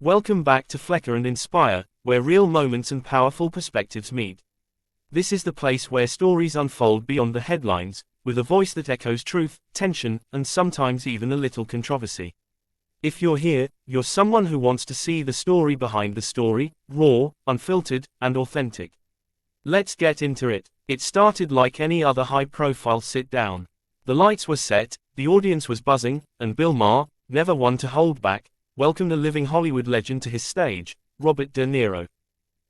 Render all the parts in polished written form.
Welcome back to Flekar and Inspire, where real moments and powerful perspectives meet. This is the place where stories unfold beyond the headlines, with a voice that echoes truth, tension, and sometimes even a little controversy. If you're here, you're someone who wants to see the story behind the story, raw, unfiltered, and authentic. Let's get into it. It started like any other high-profile sit-down. The lights were set, the audience was buzzing, and Bill Maher, never one to hold back, welcomed a living Hollywood legend to his stage, Robert De Niro.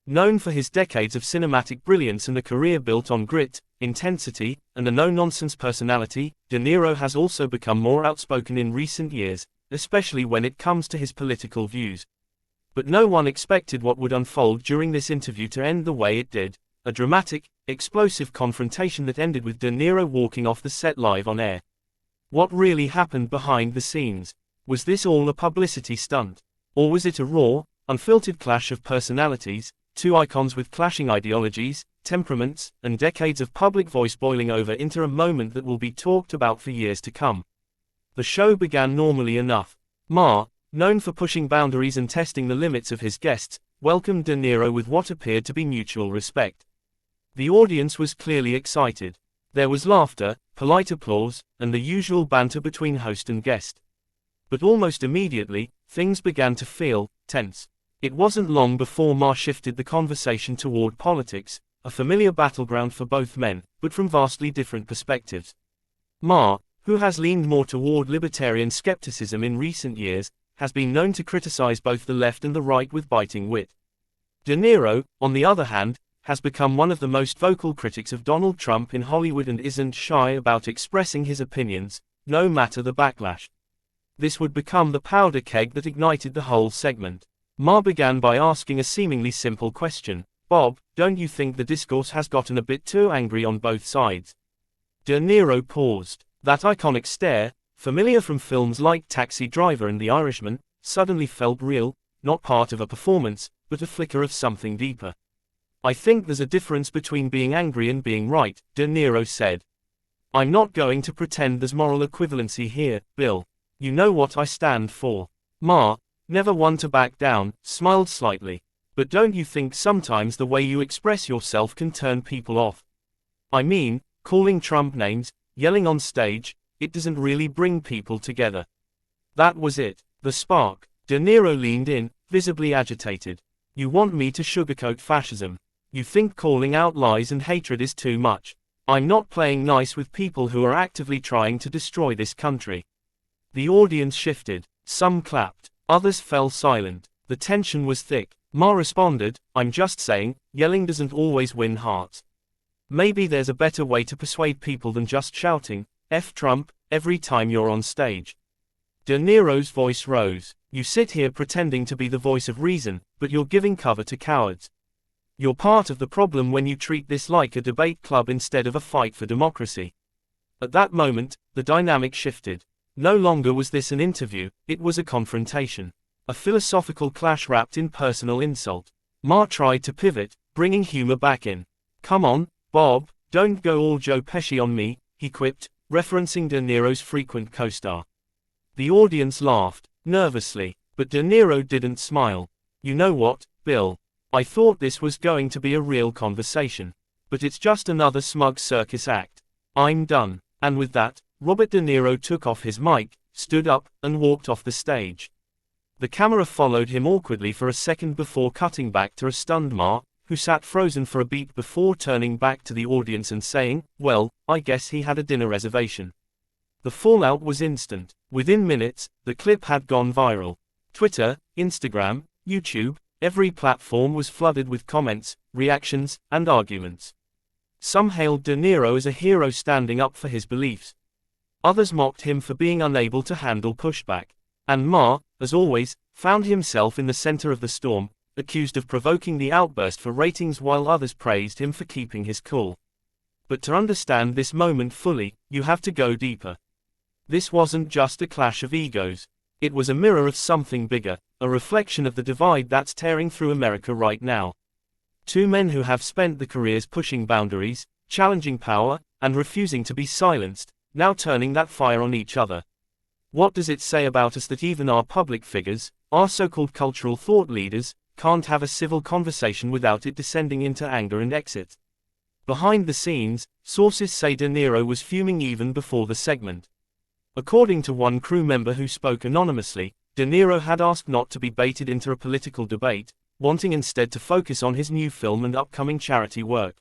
Known for his decades of cinematic brilliance and a career built on grit, intensity, and a no-nonsense personality, De Niro has also become more outspoken in recent years, especially when it comes to his political views. But no one expected what would unfold during this interview to end the way it did, a dramatic, explosive confrontation that ended with De Niro walking off the set live on air. What really happened behind the scenes? Was this all a publicity stunt? Or was it a raw, unfiltered clash of personalities, two icons with clashing ideologies, temperaments, and decades of public voice boiling over into a moment that will be talked about for years to come? The show began normally enough. Maher, known for pushing boundaries and testing the limits of his guests, welcomed De Niro with what appeared to be mutual respect. The audience was clearly excited. There was laughter, polite applause, and the usual banter between host and guest. But almost immediately, things began to feel tense. It wasn't long before Maher shifted the conversation toward politics, a familiar battleground for both men, but from vastly different perspectives. Maher, who has leaned more toward libertarian skepticism in recent years, has been known to criticize both the left and the right with biting wit. De Niro, on the other hand, has become one of the most vocal critics of Donald Trump in Hollywood and isn't shy about expressing his opinions, no matter the backlash. This would become the powder keg that ignited the whole segment. Maher began by asking a seemingly simple question: "Bob, don't you think the discourse has gotten a bit too angry on both sides?" De Niro paused. That iconic stare, familiar from films like Taxi Driver and The Irishman, suddenly felt real, not part of a performance, but a flicker of something deeper. "I think there's a difference between being angry and being right," De Niro said. "I'm not going to pretend there's moral equivalency here, Bill. You know what I stand for." Maher, never one to back down, smiled slightly. "But don't you think sometimes the way you express yourself can turn people off? I mean, calling Trump names, yelling on stage, it doesn't really bring people together." That was it, the spark. De Niro leaned in, visibly agitated. "You want me to sugarcoat fascism? You think calling out lies and hatred is too much? I'm not playing nice with people who are actively trying to destroy this country." The audience shifted. Some clapped. Others fell silent. The tension was thick. Maher responded, "I'm just saying, yelling doesn't always win hearts. Maybe there's a better way to persuade people than just shouting, 'F Trump,' every time you're on stage." De Niro's voice rose. "You sit here pretending to be the voice of reason, but you're giving cover to cowards. You're part of the problem when you treat this like a debate club instead of a fight for democracy." At that moment, the dynamic shifted. No longer was this an interview, it was a confrontation. A philosophical clash wrapped in personal insult. Maher tried to pivot, bringing humor back in. "Come on, Bob, don't go all Joe Pesci on me," he quipped, referencing De Niro's frequent co-star. The audience laughed, nervously, but De Niro didn't smile. "You know what, Bill? I thought this was going to be a real conversation. But it's just another smug circus act. I'm done." And with that, Robert De Niro took off his mic, stood up, and walked off the stage. The camera followed him awkwardly for a second before cutting back to a stunned Maher, who sat frozen for a beat before turning back to the audience and saying, "Well, I guess he had a dinner reservation." The fallout was instant. Within minutes, the clip had gone viral. Twitter, Instagram, YouTube, every platform was flooded with comments, reactions, and arguments. Some hailed De Niro as a hero standing up for his beliefs. Others mocked him for being unable to handle pushback. And Maher, as always, found himself in the center of the storm, accused of provoking the outburst for ratings while others praised him for keeping his cool. But to understand this moment fully, you have to go deeper. This wasn't just a clash of egos. It was a mirror of something bigger, a reflection of the divide that's tearing through America right now. Two men who have spent their careers pushing boundaries, challenging power, and refusing to be silenced, now turning that fire on each other. What does it say about us that even our public figures, Our so-called cultural thought leaders can't have a civil conversation without it descending into anger and exit. Behind the scenes, sources say De Niro was fuming even before the segment. According to one crew member who spoke anonymously, De Niro had asked not to be baited into a political debate, wanting instead to focus on his new film and upcoming charity work.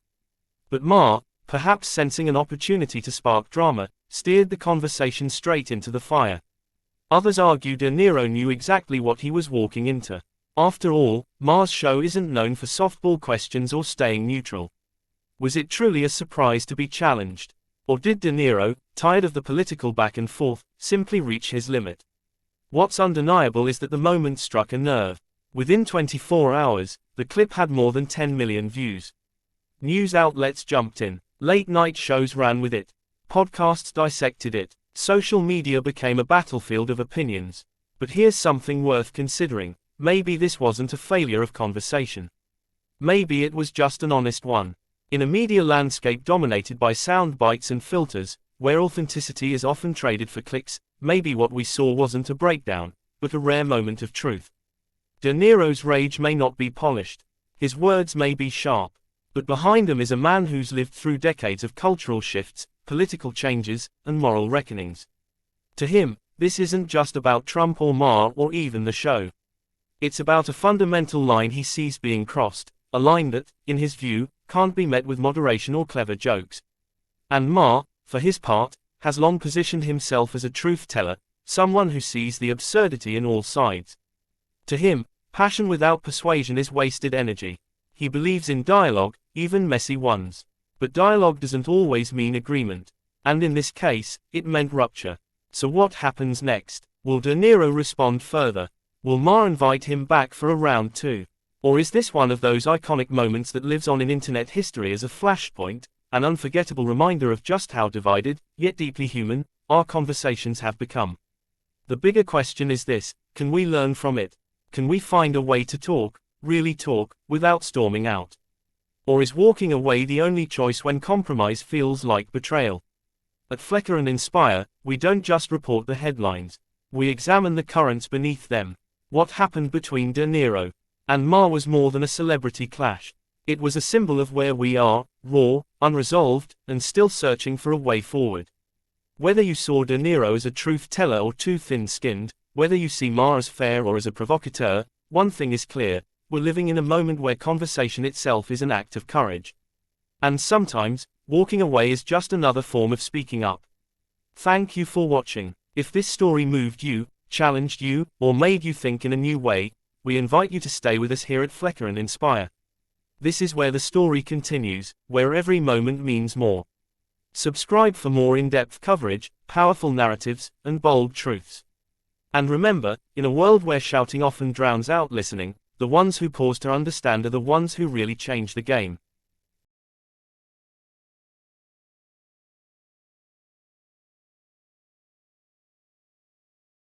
But Maher, perhaps sensing an opportunity to spark drama, steered the conversation straight into the fire. Others argue De Niro knew exactly what he was walking into. After all, Maher's show isn't known for softball questions or staying neutral. Was it truly a surprise to be challenged? Or did De Niro, tired of the political back and forth, simply reach his limit? What's undeniable is that the moment struck a nerve. Within 24 hours, the clip had more than 10 million views. News outlets jumped in, late-night shows ran with it, podcasts dissected it, social media became a battlefield of opinions. But here's something worth considering: maybe this wasn't a failure of conversation. Maybe it was just an honest one. In a media landscape dominated by sound bites and filters, where authenticity is often traded for clicks, maybe what we saw wasn't a breakdown, but a rare moment of truth. De Niro's rage may not be polished. His words may be sharp. But behind them is a man who's lived through decades of cultural shifts, political changes, and moral reckonings. To him, this isn't just about Trump or Maher or even the show. It's about a fundamental line he sees being crossed, a line that, in his view, can't be met with moderation or clever jokes. And Maher, for his part, has long positioned himself as a truth-teller, someone who sees the absurdity in all sides. To him, passion without persuasion is wasted energy. He believes in dialogue, even messy ones. But dialogue doesn't always mean agreement. And in this case, it meant rupture. So what happens next? Will De Niro respond further? Will Maher invite him back for a round two? Or is this one of those iconic moments that lives on in internet history as a flashpoint, an unforgettable reminder of just how divided, yet deeply human, our conversations have become? The bigger question is this: can we learn from it? Can we find a way to talk, really talk, without storming out? Or is walking away the only choice when compromise feels like betrayal? At Flekar and Inspire, we don't just report the headlines. We examine the currents beneath them. What happened between De Niro and Maher was more than a celebrity clash. It was a symbol of where we are, raw, unresolved, and still searching for a way forward. Whether you saw De Niro as a truth-teller or too thin-skinned, whether you see Maher as fair or as a provocateur, one thing is clear: we're living in a moment where conversation itself is an act of courage. And sometimes, walking away is just another form of speaking up. Thank you for watching. If this story moved you, challenged you, or made you think in a new way, we invite you to stay with us here at Flekar and Inspire. This is where the story continues, where every moment means more. Subscribe for more in-depth coverage, powerful narratives, and bold truths. And remember, in a world where shouting often drowns out listening, the ones who pause to understand are the ones who really change the game.